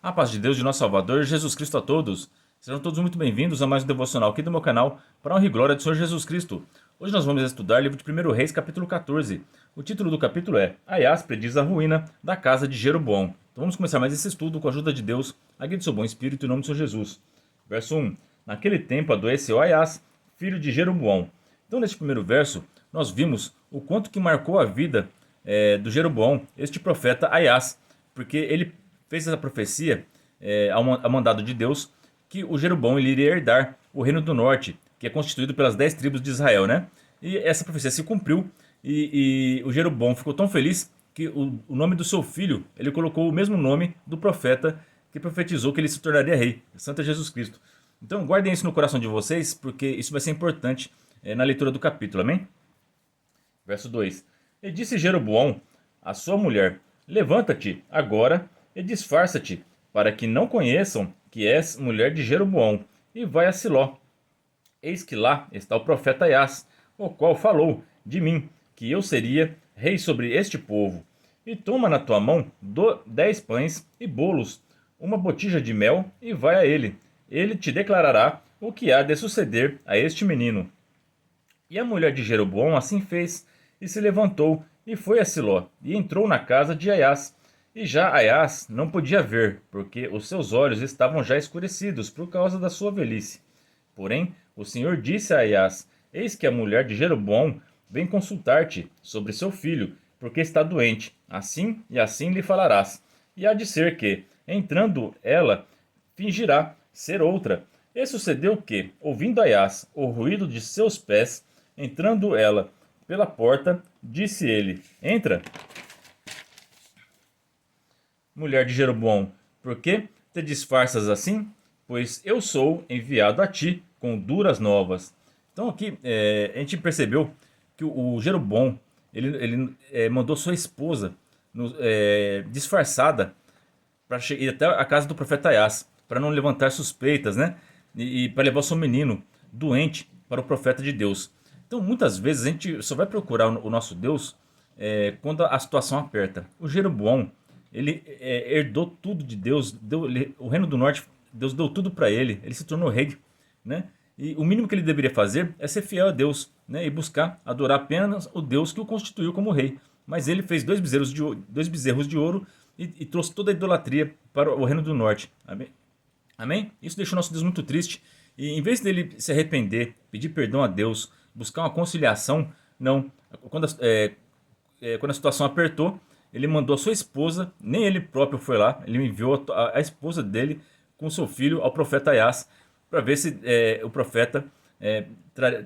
A paz de Deus, de nosso Salvador, Jesus Cristo a todos. Sejam todos muito bem-vindos a mais um devocional aqui do meu canal, para a honra e glória do Senhor Jesus Cristo. Hoje nós vamos estudar o livro de 1 Reis, capítulo 14. O título do capítulo é Aias prediz a ruína da casa de Jeroboão. Então vamos começar mais esse estudo com a ajuda de Deus, a guia do seu bom espírito em nome do Senhor Jesus. Verso 1. Naquele tempo adoeceu Aias, filho de Jeroboão. Então neste primeiro verso, nós vimos o quanto que marcou a vida do Jeroboão, este profeta Aias, porque ele fez essa profecia ao mandado de Deus que o Jeroboão ele iria herdar o reino do norte, que é constituído pelas 10 tribos de Israel, né? E essa profecia se cumpriu e o Jeroboão ficou tão feliz que o nome do seu filho, ele colocou o mesmo nome do profeta que profetizou que ele se tornaria rei, Santo Jesus Cristo. Então guardem isso no coração de vocês, porque isso vai ser importante na leitura do capítulo, amém? Verso 2. E disse Jeroboão à sua mulher: Levanta-te agora e disfarça-te, para que não conheçam que és mulher de Jeroboão, e vai a Siló. Eis que lá está o profeta Aias, o qual falou de mim, que eu seria rei sobre este povo. E toma na tua mão 10 pães e bolos, uma botija de mel, e vai a ele. Ele te declarará o que há de suceder a este menino. E a mulher de Jeroboão assim fez, e se levantou, e foi a Siló, e entrou na casa de Aias. E já Aias não podia ver, porque os seus olhos estavam já escurecidos por causa da sua velhice. Porém, o Senhor disse a Aias: Eis que a mulher de Jeroboão vem consultar-te sobre seu filho, porque está doente. Assim e assim lhe falarás. E há de ser que, entrando ela, fingirá ser outra. E sucedeu que, ouvindo Aias o ruído de seus pés, entrando ela pela porta, disse ele: Entra. Mulher de Jeroboão, por que te disfarças assim? Pois eu sou enviado a ti com duras novas. Então aqui a gente percebeu que o Jeroboão ele mandou sua esposa disfarçada para ir até a casa do profeta Aias, para não levantar suspeitas, né? E para levar o seu menino doente para o profeta de Deus. Então muitas vezes a gente só vai procurar o nosso Deus quando a situação aperta. O Jeroboão ele herdou tudo de Deus, o reino do norte, Deus deu tudo para ele, ele se tornou rei, né? E o mínimo que ele deveria fazer é ser fiel a Deus, né? E buscar adorar apenas o Deus que o constituiu como rei. Mas ele fez dois bezerros de ouro e trouxe toda a idolatria para o reino do norte. Amém? Amém? Isso deixou nosso Deus muito triste. E em vez dele se arrepender, pedir perdão a Deus, buscar uma conciliação, não. Quando a situação apertou, ele mandou a sua esposa, nem ele próprio foi lá, ele enviou a esposa dele com seu filho ao profeta Aias, para ver se o profeta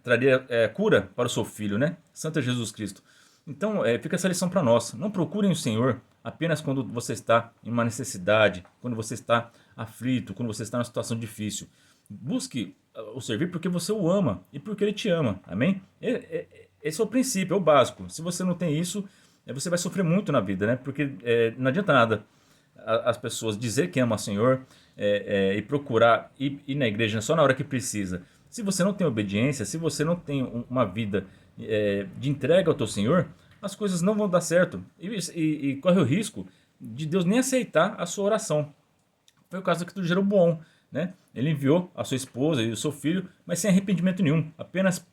traria cura para o seu filho, né? Santo Jesus Cristo. Então fica essa lição para nós. Não procurem o Senhor apenas quando você está em uma necessidade, quando você está aflito, quando você está em uma situação difícil. Busque o servir porque você o ama e porque ele te ama. Amém? Esse é o princípio, é o básico. Se você não tem isso, você vai sofrer muito na vida, né? Porque não adianta nada as pessoas dizer que ama o Senhor e procurar ir na igreja só na hora que precisa. Se você não tem obediência, se você não tem uma vida de entrega ao teu Senhor, as coisas não vão dar certo. E corre o risco de Deus nem aceitar a sua oração. Foi o caso aqui do Jeroboão, né? Ele enviou a sua esposa e o seu filho, mas sem arrependimento nenhum, apenas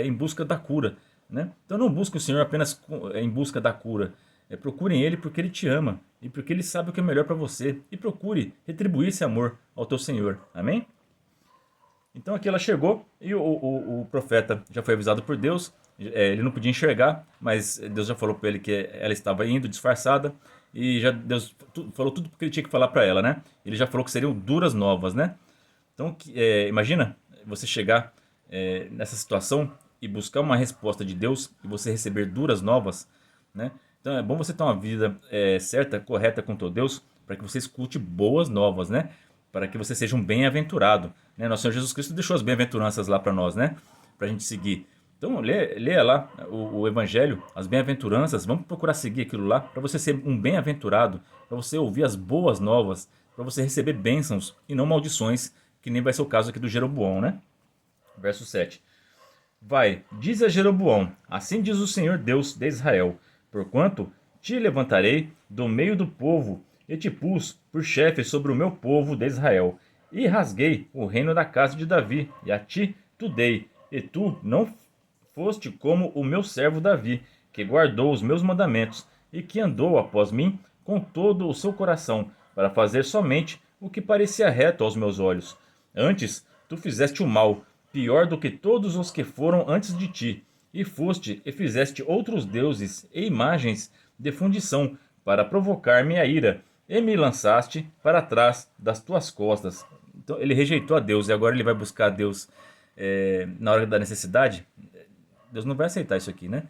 em busca da cura, né? Então não busque o Senhor apenas em busca da cura. Procurem Ele porque Ele te ama e porque Ele sabe o que é melhor para você. E procure retribuir esse amor ao teu Senhor. Amém? Então aqui ela chegou e o profeta já foi avisado por Deus. Ele não podia enxergar, mas Deus já falou para ele que ela estava indo disfarçada. E já Deus falou tudo o que ele tinha que falar para ela, né? Ele já falou que seriam duras novas, né? Então imagina você chegar nessa situação e buscar uma resposta de Deus e você receber duras novas, né? Então é bom você ter uma vida certa, correta com teu Deus, para que você escute boas novas, né? Para que você seja um bem-aventurado, né? Nosso Senhor Jesus Cristo deixou as bem-aventuranças lá para nós, né? Para a gente seguir. Então leia lá o Evangelho, as bem-aventuranças, vamos procurar seguir aquilo lá, para você ser um bem-aventurado, para você ouvir as boas novas, para você receber bênçãos e não maldições, que nem vai ser o caso aqui do Jeroboão, né? Verso 7. Vai, diz a Jeroboão: Assim diz o Senhor Deus de Israel: Porquanto te levantarei do meio do povo e te pus por chefe sobre o meu povo de Israel. E rasguei o reino da casa de Davi, e a ti tu dei, e tu não foste como o meu servo Davi, que guardou os meus mandamentos, e que andou após mim com todo o seu coração, para fazer somente o que parecia reto aos meus olhos. Antes, tu fizeste o mal, pior do que todos os que foram antes de ti, e foste e fizeste outros deuses e imagens de fundição, para provocar minha ira, e me lançaste para trás das tuas costas. Então ele rejeitou a Deus e agora ele vai buscar a Deus na hora da necessidade. Deus não vai aceitar isso aqui, né?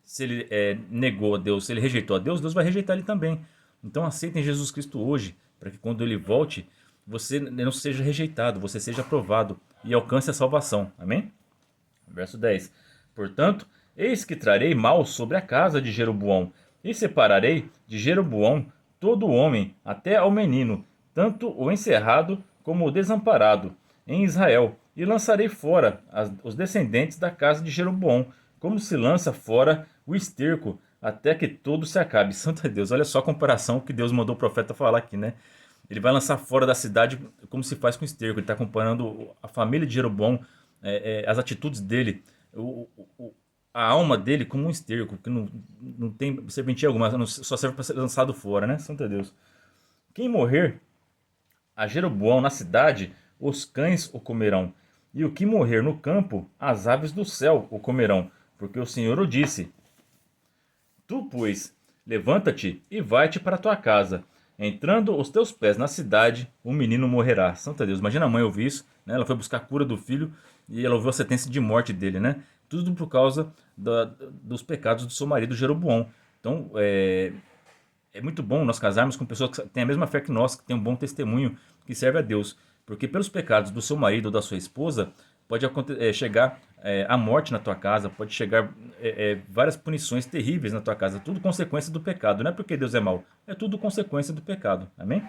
Se ele negou a Deus, se ele rejeitou a Deus, Deus vai rejeitar ele também. Então aceitem Jesus Cristo hoje, para que quando ele volte, você não seja rejeitado, você seja aprovado e alcance a salvação. Amém? Verso 10. Portanto, eis que trarei mal sobre a casa de Jeroboão, e separarei de Jeroboão todo o homem, até ao menino, tanto o encerrado como o desamparado, em Israel, e lançarei fora os descendentes da casa de Jeroboão, como se lança fora o esterco, até que todo se acabe. Santo Deus, olha só a comparação que Deus mandou o profeta falar aqui, né? Ele vai lançar fora da cidade como se faz com o esterco. Ele está comparando a família de Jeroboão, as atitudes dele, o, o, a alma dele como um esterco, que não tem serventia alguma, só serve para ser lançado fora, né? Santo Deus. Quem morrer a Jeroboão na cidade, os cães o comerão, e o que morrer no campo, as aves do céu o comerão, porque o Senhor o disse. Tu, pois, levanta-te e vai-te para tua casa. Entrando os teus pés na cidade, o menino morrerá. Santo Deus, imagina a mãe ouvir isso, né? Ela foi buscar a cura do filho e ela ouviu a sentença de morte dele, né? Tudo por causa dos pecados do seu marido Jeroboão. Então, é muito bom nós casarmos com pessoas que têm a mesma fé que nós, que têm um bom testemunho, que serve a Deus. Porque pelos pecados do seu marido ou da sua esposa, pode chegar a morte na tua casa, pode chegar várias punições terríveis na tua casa. Tudo consequência do pecado. Não é porque Deus é mau, é tudo consequência do pecado. Amém?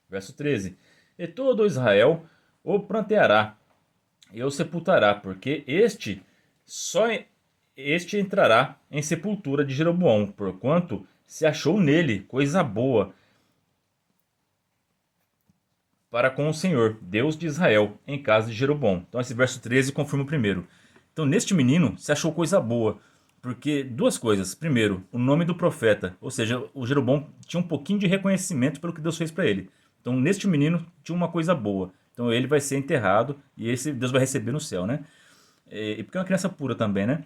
Verso 13. E todo Israel o pranteará e o sepultará, porque este entrará em sepultura de Jeroboão, porquanto se achou nele coisa boa para com o Senhor, Deus de Israel, em casa de Jeroboão. Então esse verso 13 confirma o primeiro. Então neste menino se achou coisa boa, porque duas coisas. Primeiro, o nome do profeta, ou seja, o Jeroboão tinha um pouquinho de reconhecimento pelo que Deus fez para ele. Então neste menino tinha uma coisa boa. Então ele vai ser enterrado e esse Deus vai receber no céu, né? E porque é uma criança pura também, né?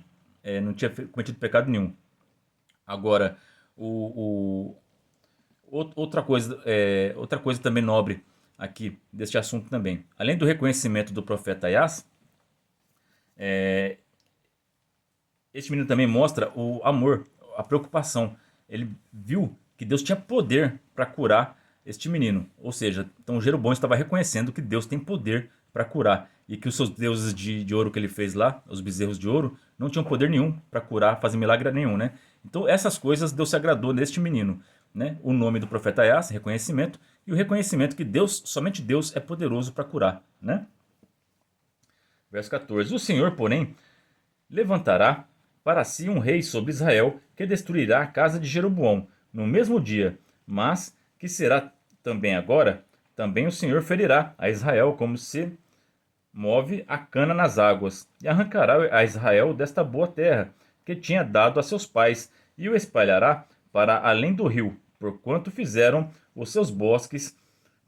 Não tinha cometido pecado nenhum. Agora, outra coisa também nobre aqui deste assunto também. Além do reconhecimento do profeta Aias, este menino também mostra o amor, a preocupação. Ele viu que Deus tinha poder para curar este menino. Ou seja, então Jeroboão estava reconhecendo que Deus tem poder para curar. E que os seus deuses de ouro que ele fez lá, os bezerros de ouro, não tinham poder nenhum para curar, fazer milagre nenhum, né? Então essas coisas Deus se agradou neste menino, né? O nome do profeta Aias, reconhecimento, e o reconhecimento que Deus, somente Deus é poderoso para curar, né? Verso 14. O Senhor, porém, levantará para si um rei sobre Israel, que destruirá a casa de Jeroboão no mesmo dia, mas que será também agora, também o Senhor ferirá a Israel como se move a cana nas águas, e arrancará a Israel desta boa terra, que tinha dado a seus pais, e o espalhará para além do rio, porquanto fizeram os seus bosques,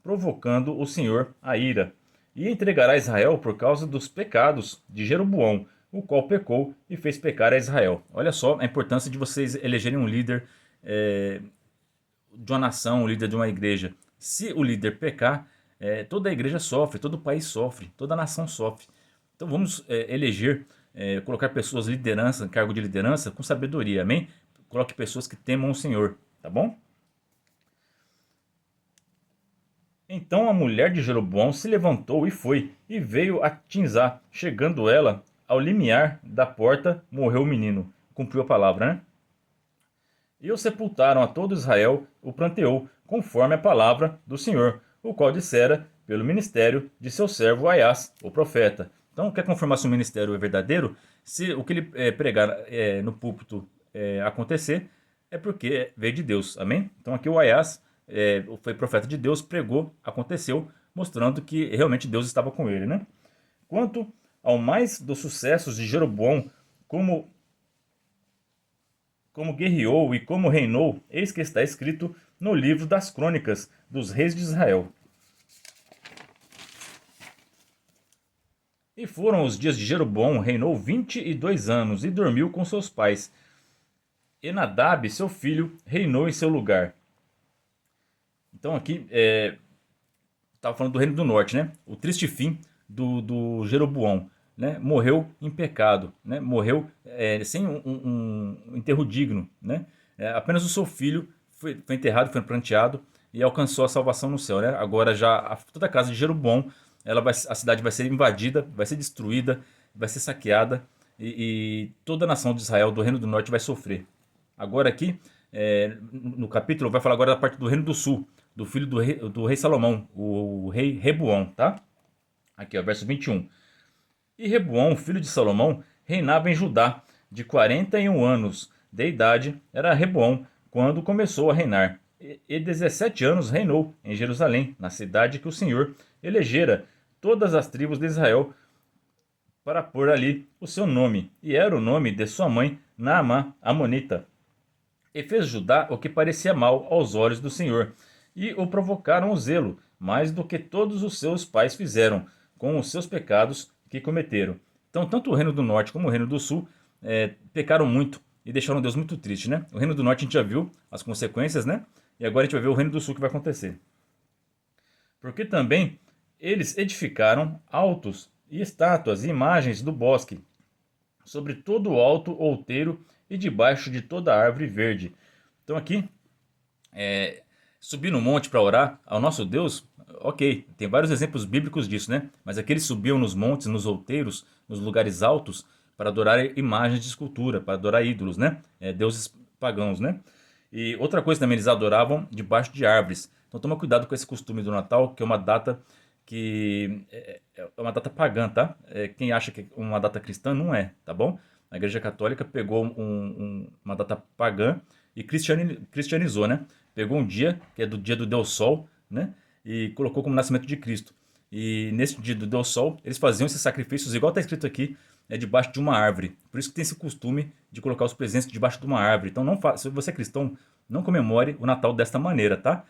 provocando o Senhor a ira. E entregará Israel por causa dos pecados de Jeroboão, o qual pecou e fez pecar a Israel. Olha só a importância de vocês elegerem um líder de uma nação, um líder de uma igreja. Se o líder pecar, toda a igreja sofre, todo o país sofre, toda a nação sofre. Então vamos eleger, colocar pessoas liderança, cargo de liderança com sabedoria, amém? Coloque pessoas que temam o Senhor, tá bom? Então a mulher de Jeroboão se levantou e foi, e veio a Tinzá. Chegando ela ao limiar da porta, morreu o menino. Cumpriu a palavra, né? E o sepultaram a todo Israel, o pranteou, conforme a palavra do Senhor, o qual dissera pelo ministério de seu servo Aias, o profeta. Então, quer confirmar se o ministério é verdadeiro? Se o que ele pregar no púlpito acontecer, é porque veio de Deus, amém? Então aqui o Aias foi profeta de Deus, pregou, aconteceu, mostrando que realmente Deus estava com ele, né? Quanto ao mais dos sucessos de Jeroboão, como, como guerreou e como reinou, eis que está escrito no livro das crônicas dos reis de Israel. E foram os dias de Jeroboão, reinou 22 anos e dormiu com seus pais. E Nadab, seu filho, reinou em seu lugar. Então aqui estava falando do reino do norte, né? O triste fim do Jeroboão, né? Morreu em pecado, né? Morreu sem um enterro digno, né? Apenas o seu filho foi enterrado, foi pranteado e alcançou a salvação no céu, né? Agora já toda a casa de Jeroboão, a cidade vai ser invadida, vai ser destruída, vai ser saqueada e toda a nação de Israel, do reino do norte, vai sofrer. Agora aqui, no capítulo, vai falar agora da parte do reino do sul, do filho do rei Salomão, o rei Rebuão, tá? Aqui, ó, verso 21. E Rebuão, filho de Salomão, reinava em Judá, de 41 anos de idade, era Rebuão quando começou a reinar. E 17 anos reinou em Jerusalém, na cidade que o Senhor elegera todas as tribos de Israel para pôr ali o seu nome, e era o nome de sua mãe, Naamá, Amonita. E fez Judá o que parecia mal aos olhos do Senhor, e o provocaram o zelo, mais do que todos os seus pais fizeram, com os seus pecados que cometeram. Então, tanto o reino do norte como o reino do sul pecaram muito e deixaram Deus muito triste, né? O reino do norte a gente já viu as consequências, né? E agora a gente vai ver o reino do sul que vai acontecer. Porque também eles edificaram altos e estátuas e imagens do bosque, sobre todo o alto outeiro e debaixo de toda árvore verde. Então aqui, subir no monte para orar ao nosso Deus, ok, tem vários exemplos bíblicos disso, né? Mas aqui eles subiam nos montes, nos outeiros, nos lugares altos, para adorar imagens de escultura, para adorar ídolos, né? Deuses pagãos, né? E outra coisa também, eles adoravam debaixo de árvores. Então toma cuidado com esse costume do Natal, que é uma data que é uma data pagã, tá? Quem acha que é uma data cristã não é, tá bom? A Igreja Católica pegou uma data pagã e cristianizou, né? Pegou um dia, que é do dia do Deus Sol, né? E colocou como nascimento de Cristo. E nesse dia do Deus Sol, eles faziam esses sacrifícios, igual está escrito aqui, debaixo de uma árvore. Por isso que tem esse costume de colocar os presentes debaixo de uma árvore. Então, se você é cristão, não comemore o Natal desta maneira, tá?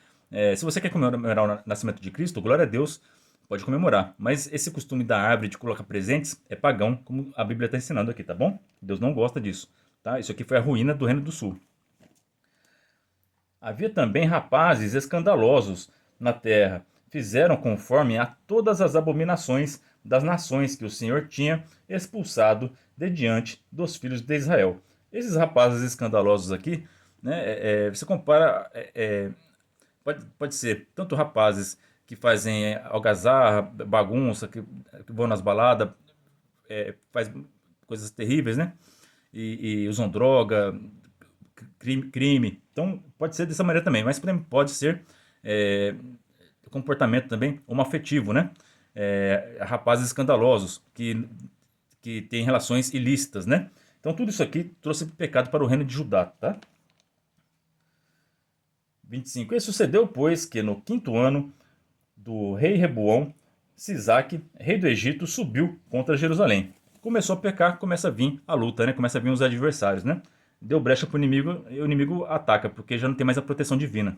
Se você quer comemorar o nascimento de Cristo, glória a Deus, pode comemorar. Mas esse costume da árvore de colocar presentes é pagão, como a Bíblia está ensinando aqui, tá bom? Deus não gosta disso, tá? Isso aqui foi a ruína do Reino do Sul. Havia também rapazes escandalosos na terra. Fizeram conforme a todas as abominações das nações que o Senhor tinha expulsado de diante dos filhos de Israel. Esses rapazes escandalosos aqui, né, você compara, pode ser tanto rapazes que fazem algazarra, bagunça, que vão nas baladas, faz coisas terríveis, né? E usam droga, crime. Então, pode ser dessa maneira também, mas também pode ser comportamento também homoafetivo, né? Rapazes escandalosos que têm relações ilícitas, né? Então, tudo isso aqui trouxe pecado para o reino de Judá, tá? 25. E sucedeu, pois, que no quinto ano do rei Rebuão, Sisaque, rei do Egito, subiu contra Jerusalém. Começou a pecar, começa a vir a luta, né? Começa a vir os adversários, né? Deu brecha para o inimigo e o inimigo ataca, porque já não tem mais a proteção divina.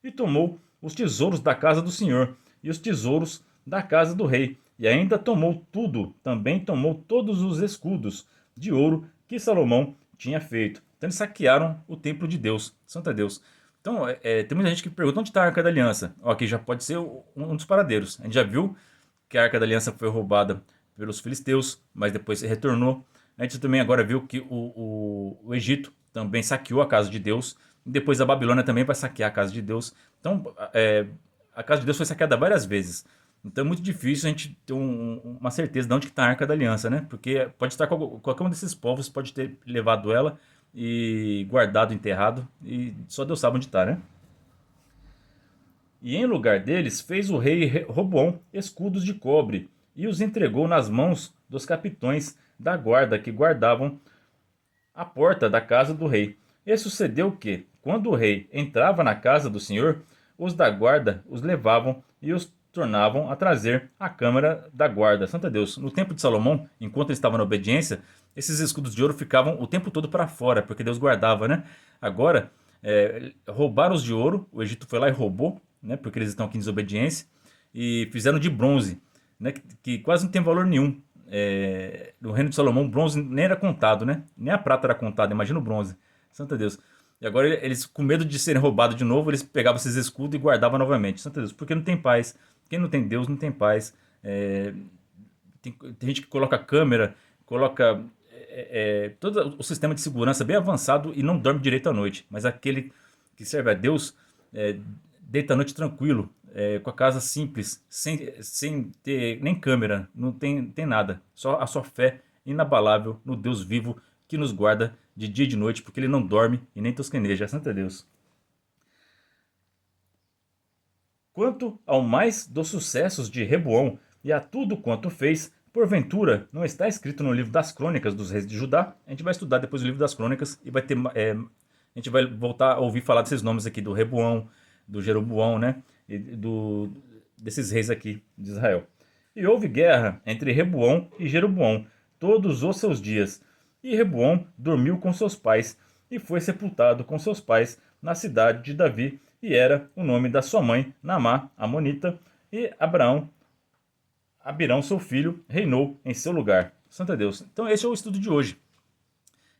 E tomou os tesouros da casa do Senhor e os tesouros da casa do rei. E ainda tomou tudo, também tomou todos os escudos de ouro que Salomão tinha feito. Então eles saquearam o templo de Deus, Santo é Deus. Então, tem muita gente que pergunta onde está a Arca da Aliança. Ó, aqui já pode ser um dos paradeiros. A gente já viu que a Arca da Aliança foi roubada pelos filisteus, mas depois retornou. A gente também agora viu que o Egito também saqueou a casa de Deus. E depois a Babilônia também vai saquear a casa de Deus. Então, a casa de Deus foi saqueada várias vezes. Então é muito difícil a gente ter uma certeza de onde está a Arca da Aliança, né? Porque pode estar qualquer um desses povos pode ter levado ela e guardado, enterrado, e só Deus sabe onde está, né? E em lugar deles fez o rei Roboão escudos de cobre e os entregou nas mãos dos capitões da guarda que guardavam a porta da casa do rei. E sucedeu que, quando o rei entrava na casa do Senhor, os da guarda os levavam e os tornavam a trazer à câmara da guarda. Santo Deus, no tempo de Salomão, enquanto ele estava na obediência, esses escudos de ouro ficavam o tempo todo para fora, porque Deus guardava, né? Agora, roubaram os de ouro, o Egito foi lá e roubou, né? Porque eles estão aqui em desobediência, e fizeram de bronze, né? Que quase não tem valor nenhum. No reino de Salomão, bronze nem era contado, né? Nem a prata era contada, imagina o bronze. Santo Deus. E agora eles, com medo de serem roubados de novo, eles pegavam esses escudos e guardavam novamente. Santo Deus, porque não tem paz. Quem não tem Deus não tem paz. Tem gente que coloca câmera, coloca todo o sistema de segurança bem avançado e não dorme direito à noite. Mas aquele que serve a Deus deita à noite tranquilo, com a casa simples, sem ter nem câmera, não tem nada. Só a sua fé inabalável no Deus vivo que nos guarda de dia e de noite, porque ele não dorme e nem tosqueneja. Santo Deus. Quanto ao mais dos sucessos de Reboão e a tudo quanto fez, porventura não está escrito no livro das crônicas dos reis de Judá? A gente vai estudar depois o livro das crônicas e vai ter, a gente vai voltar a ouvir falar desses nomes aqui, do Reboão, do Jeroboão, né? E desses reis aqui de Israel. E houve guerra entre Reboão e Jeroboão todos os seus dias. E Reboão dormiu com seus pais e foi sepultado com seus pais na cidade de Davi, e era o nome da sua mãe, Naamá, amonita, e Abirão, seu filho, reinou em seu lugar. Santo é Deus. Então esse é o estudo de hoje.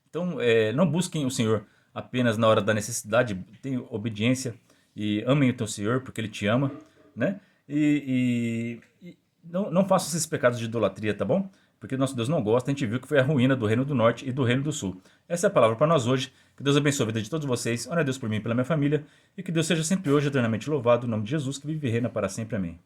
Então não busquem o Senhor apenas na hora da necessidade, tenham obediência e amem o teu Senhor, porque Ele te ama, né? E não façam esses pecados de idolatria, tá bom? Porque nosso Deus não gosta, a gente viu que foi a ruína do reino do norte e do reino do sul. Essa é a palavra para nós hoje. Que Deus abençoe a vida de todos vocês. Ora a Deus por mim e pela minha família. E que Deus seja sempre hoje eternamente louvado. No nome de Jesus, que vive e reina para sempre. Amém.